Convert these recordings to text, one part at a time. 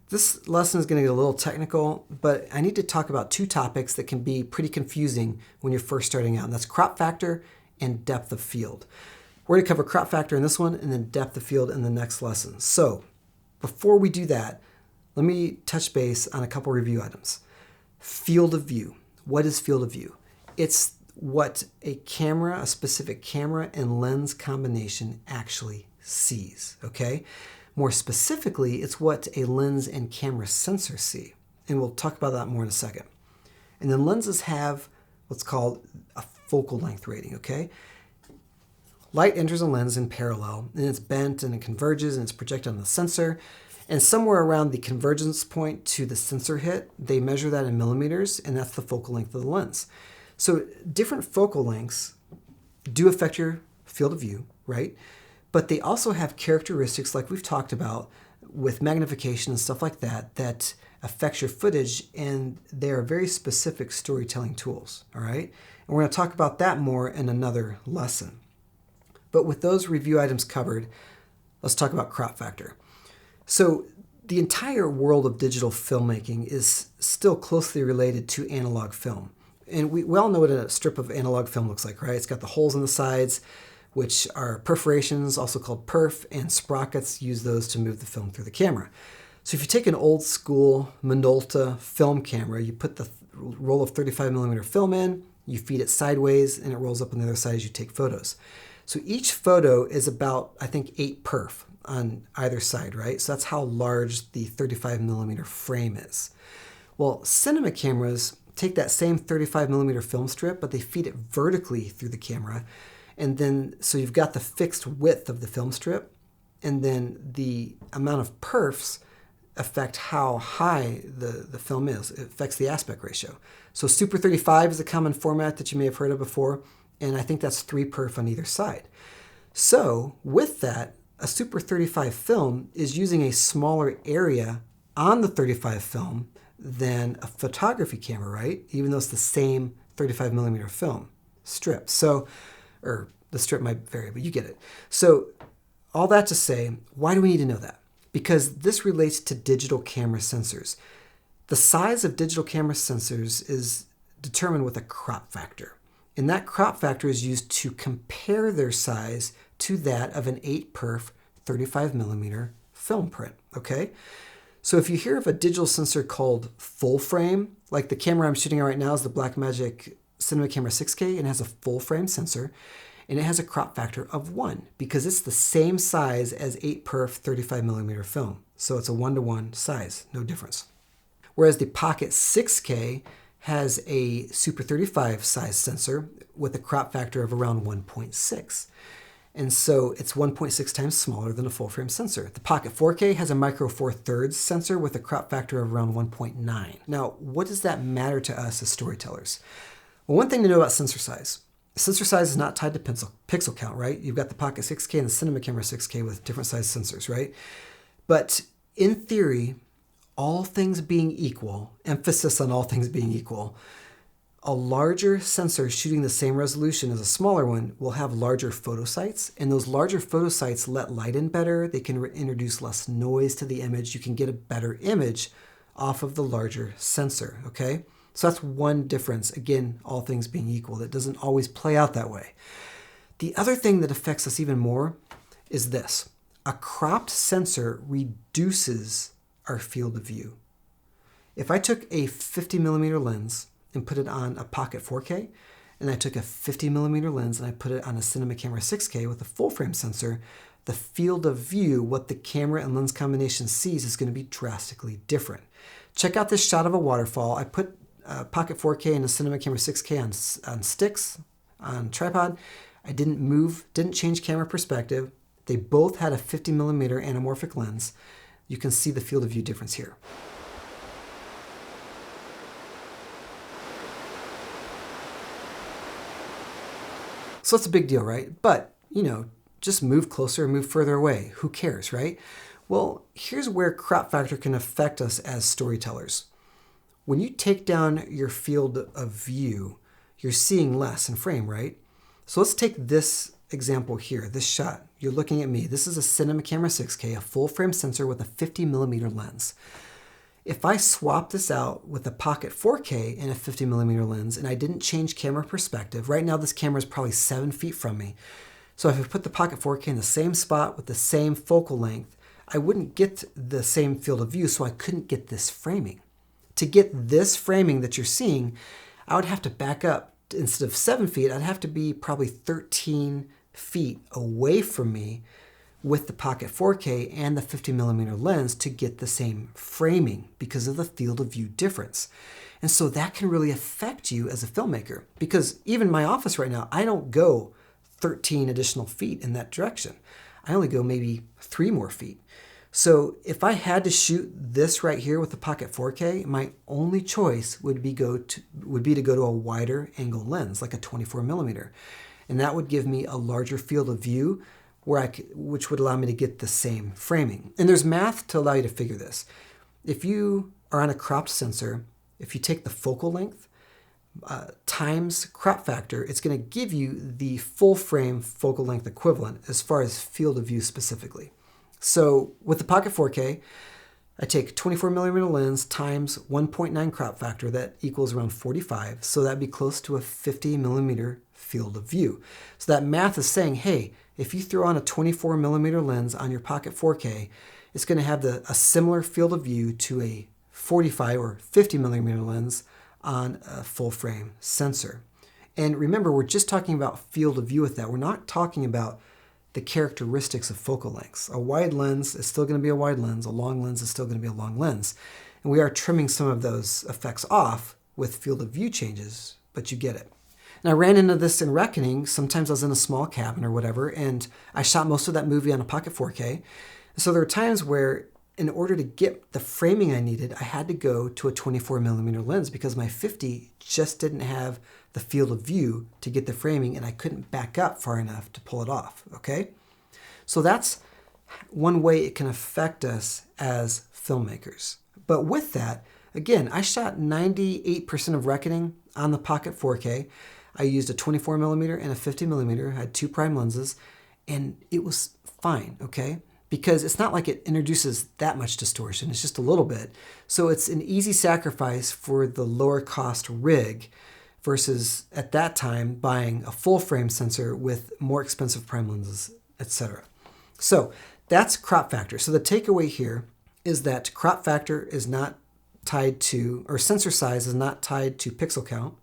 This lesson is going to get a little technical, but I need to talk about two topics that can be pretty confusing when you're first starting out, and that's crop factor and depth of field. We're going to cover crop factor in this one and then depth of field in the next lesson. So before we do that, let me touch base on a couple review items. Field of view. What is field of view? It's what a camera, a specific camera and lens combination actually sees, okay? More specifically, it's what a lens and camera sensor see. And we'll talk about that more in a second. And then lenses have what's called a focal length rating, okay? Light enters a lens in parallel, and it's bent and it converges and it's projected on the sensor. And somewhere around the convergence point to the sensor hit, they measure that in millimeters, and that's the focal length of the lens. So different focal lengths do affect your field of view, right? But they also have characteristics like we've talked about with magnification and stuff like that that affects your footage, and they are very specific storytelling tools, all right? And we're going to talk about that more in another lesson. But with those review items covered, let's talk about crop factor. So the entire world of digital filmmaking is still closely related to analog film. And we all know what a strip of analog film looks like, right? It's got the holes in the sides, which are perforations, also called perf, and sprockets. Use those to move the film through the camera. So if you take an old school Minolta film camera, you put the roll of 35 millimeter film in, you feed it sideways, and it rolls up on the other side as you take photos. So each photo is about, I think, 8 perf on either side, right? So that's how large the 35 millimeter frame is. Well, cinema cameras take that same 35 millimeter film strip, but they feed it vertically through the camera. And then, so you've got the fixed width of the film strip, and then the amount of perfs affect how high the film is. It affects the aspect ratio. So Super 35 is a common format that you may have heard of before, and I think that's 3 perf on either side. So with that, a Super 35 film is using a smaller area on the 35 film than a photography camera, right? Even though it's the same 35 millimeter film strip. So, or the strip might vary, but you get it. So all that to say, why do we need to know that? Because this relates to digital camera sensors. The size of digital camera sensors is determined with a crop factor. And that crop factor is used to compare their size to that of an 8 perf 35 millimeter film print, okay? So if you hear of a digital sensor called full frame, like the camera I'm shooting at right now is the Blackmagic Cinema Camera 6K, and it has a full frame sensor, and it has a crop factor of 1 because it's the same size as 8 perf 35 millimeter film. So it's a 1-to-1 size, no difference. Whereas the Pocket 6K has a Super 35 size sensor with a crop factor of around 1.6. And so it's 1.6 times smaller than a full frame sensor. The Pocket 4K has a micro four thirds sensor with a crop factor of around 1.9. Now, what does that matter to us as storytellers? Well, one thing to know about sensor size is not tied to pixel count, right? You've got the Pocket 6K and the Cinema Camera 6K with different size sensors, right? But in theory, all things being equal, emphasis on all things being equal, a larger sensor shooting the same resolution as a smaller one will have larger photosites, and those larger photosites let light in better. They can introduce less noise to the image. You can get a better image off of the larger sensor, okay? So that's one difference. Again, all things being equal. That doesn't always play out that way. The other thing that affects us even more is this. A cropped sensor reduces our field of view. If I took a 50 millimeter lens and put it on a Pocket 4K, and I took a 50 millimeter lens and I put it on a Cinema Camera 6K with a full frame sensor, the field of view, what the camera and lens combination sees, is going to be drastically different. Check out this shot of a waterfall. I put a Pocket 4K and a Cinema Camera 6K on sticks, on tripod. I didn't change camera perspective. They both had a 50 millimeter anamorphic lens. You can see the field of view difference here. So it's a big deal, right? But, just move closer or move further away. Who cares, right? Well, here's where crop factor can affect us as storytellers. When you take down your field of view, you're seeing less in frame, right? So let's take this example here, this shot. You're looking at me. This is a Cinema Camera 6K, a full frame sensor with a 50 millimeter lens. If I swap this out with a pocket 4K and a 50mm lens and I didn't change camera perspective, right now this camera is probably 7 feet from me. So if I put the pocket 4K in the same spot with the same focal length, I wouldn't get the same field of view, so I couldn't get this framing. To get this framing that you're seeing, I would have to back up. Instead of 7 feet, I'd have to be probably 13 feet away from me with the pocket 4K and the 50mm lens to get the same framing because of the field of view difference. And so that can really affect you as a filmmaker, because even my office right now, I don't go 13 additional feet in that direction. I only go maybe 3 more feet. So if I had to shoot this right here with the pocket 4K, my only choice would be to go to a wider angle lens, like a 24mm. And that would give me a larger field of view which would allow me to get the same framing. And there's math to allow you to figure this. If you are on a cropped sensor, if you take the focal length times crop factor, it's going to give you the full frame focal length equivalent as far as field of view specifically. So with the pocket 4K, I take 24mm lens times 1.9 crop factor, that equals around 45. So that'd be close to a 50mm field of view. So that math is saying, hey, if you throw on a 24mm lens on your pocket 4K, it's going to have a similar field of view to a 45 or 50mm lens on a full frame sensor. And remember, we're just talking about field of view with that. We're not talking about the characteristics of focal lengths. A wide lens is still going to be a wide lens. A long lens is still going to be a long lens. And we are trimming some of those effects off with field of view changes, but you get it. And I ran into this in Reckoning. Sometimes I was in a small cabin or whatever, and I shot most of that movie on a pocket 4K. So there were times where in order to get the framing I needed, I had to go to a 24mm lens because my 50 just didn't have the field of view to get the framing, and I couldn't back up far enough to pull it off, okay? So that's one way it can affect us as filmmakers. But with that, again, I shot 98% of Reckoning on the pocket 4K. I used a 24mm and a 50mm. I had 2 prime lenses, and it was fine, okay? Because it's not like it introduces that much distortion. It's just a little bit. So it's an easy sacrifice for the lower cost rig versus at that time buying a full frame sensor with more expensive prime lenses, etc. So that's crop factor. So the takeaway here is that crop factor is not tied to, or sensor size is not tied to pixel count.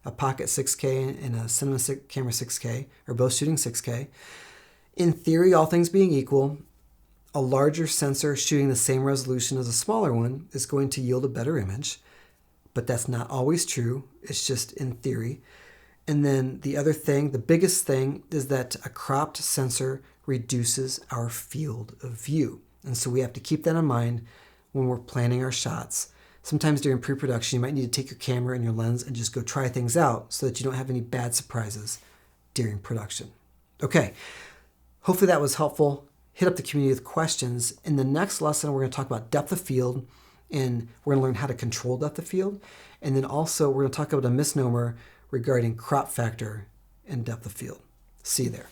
A pocket 6K and a cinema camera 6K are both shooting 6K. In theory, all things being equal, a larger sensor shooting the same resolution as a smaller one is going to yield a better image, but that's not always true. It's just in theory. And then the other thing, the biggest thing, is that a cropped sensor reduces our field of view. And so we have to keep that in mind when we're planning our shots. Sometimes during pre-production, you might need to take your camera and your lens and just go try things out so that you don't have any bad surprises during production. Okay, hopefully that was helpful. Hit up the community with questions. In the next lesson, we're going to talk about depth of field, and we're going to learn how to control depth of field. And then also, we're going to talk about a misnomer regarding crop factor and depth of field. See you there.